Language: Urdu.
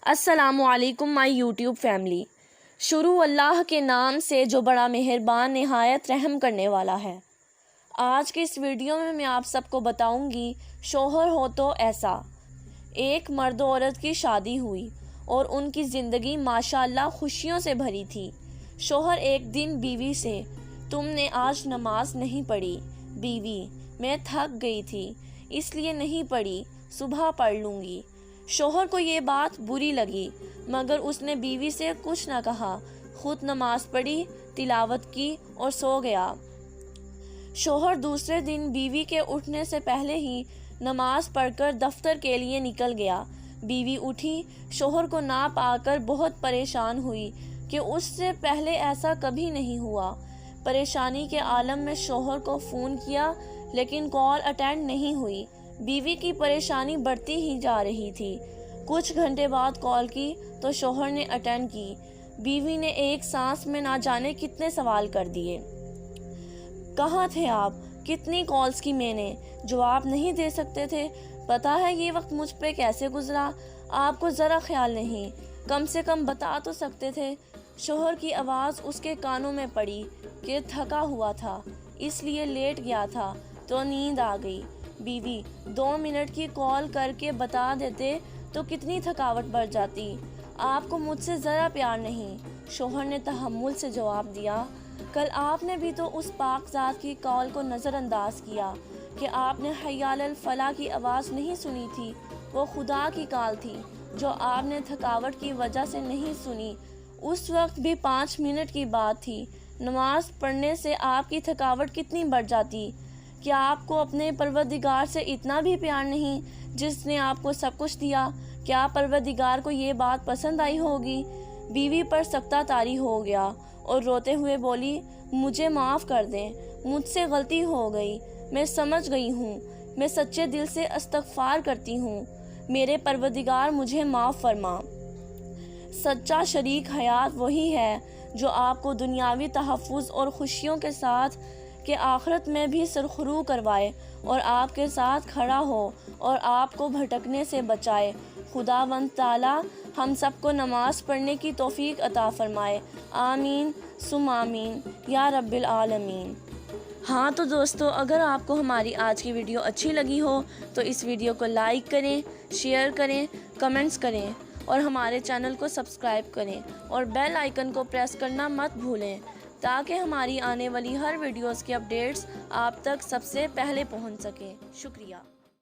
السلام علیکم مائی یوٹیوب فیملی۔ شروع اللہ کے نام سے جو بڑا مہربان نہایت رحم کرنے والا ہے۔ آج کے اس ویڈیو میں آپ سب کو بتاؤں گی شوہر ہو تو ایسا۔ ایک مرد و عورت کی شادی ہوئی اور ان کی زندگی ماشاءاللہ خوشیوں سے بھری تھی۔ شوہر ایک دن بیوی سے تم نے آج نماز نہیں پڑھی۔ بیوی میں تھک گئی تھی اس لیے نہیں پڑھی، صبح پڑھ لوں گی۔ شوہر کو یہ بات بری لگی مگر اس نے بیوی سے کچھ نہ کہا، خود نماز پڑھی، تلاوت کی اور سو گیا۔ شوہر دوسرے دن بیوی کے اٹھنے سے پہلے ہی نماز پڑھ کر دفتر کے لیے نکل گیا۔ بیوی اٹھی، شوہر کو نہ پا کر بہت پریشان ہوئی کہ اس سے پہلے ایسا کبھی نہیں ہوا۔ پریشانی کے عالم میں شوہر کو فون کیا لیکن کال اٹینڈ نہیں ہوئی۔ بیوی کی پریشانی بڑھتی ہی جا رہی تھی۔ کچھ گھنٹے بعد کال کی تو شوہر نے اٹینڈ کی۔ بیوی نے ایک سانس میں نہ جانے کتنے سوال کر دیے۔ کہاں تھے آپ؟ کتنی کالز کی میں نے، جواب نہیں دے سکتے تھے؟ پتہ ہے یہ وقت مجھ پہ کیسے گزرا؟ آپ کو ذرا خیال نہیں، کم سے کم بتا تو سکتے تھے۔ شوہر کی آواز اس کے کانوں میں پڑی کہ تھکا ہوا تھا اس لیے لیٹ گیا تھا تو نیند آ گئی۔ بیوی 2 منٹ کی کال کر کے بتا دیتے تو کتنی تھکاوٹ بڑھ جاتی۔ آپ کو مجھ سے ذرا پیار نہیں؟ شوہر نے تحمل سے جواب دیا، کل آپ نے بھی تو اس پاک ذات کی کال کو نظر انداز کیا کہ آپ نے حی علی الفلاح کی آواز نہیں سنی تھی۔ وہ خدا کی کال تھی جو آپ نے تھکاوٹ کی وجہ سے نہیں سنی۔ اس وقت بھی 5 منٹ کی بات تھی۔ نماز پڑھنے سے آپ کی تھکاوٹ کتنی بڑھ جاتی۔ کیا آپ کو اپنے پروردگار سے اتنا بھی پیار نہیں جس نے آپ کو سب کچھ دیا؟ کیا پروردگار کو یہ بات پسند آئی ہوگی؟ بیوی پر سکتہ طاری ہو گیا اور روتے ہوئے بولی، مجھے معاف کر دیں، مجھ سے غلطی ہو گئی، میں سمجھ گئی ہوں، میں سچے دل سے استغفار کرتی ہوں، میرے پروردگار مجھے معاف فرما۔ سچا شریک حیات وہی ہے جو آپ کو دنیاوی تحفظ اور خوشیوں کے ساتھ کہ آخرت میں بھی سرخرو کروائے اور آپ کے ساتھ کھڑا ہو اور آپ کو بھٹکنے سے بچائے۔ خداوند تعالی ہم سب کو نماز پڑھنے کی توفیق عطا فرمائے، آمین ثم آمین یا رب العالمین۔ ہاں تو دوستو، اگر آپ کو ہماری آج کی ویڈیو اچھی لگی ہو تو اس ویڈیو کو لائک کریں، شیئر کریں، کمنٹس کریں اور ہمارے چینل کو سبسکرائب کریں اور بیل آئیکن کو پریس کرنا مت بھولیں تاکہ ہماری آنے والی ہر ویڈیوز کی اپڈیٹس آپ تک سب سے پہلے پہنچ سکیں۔ شکریہ۔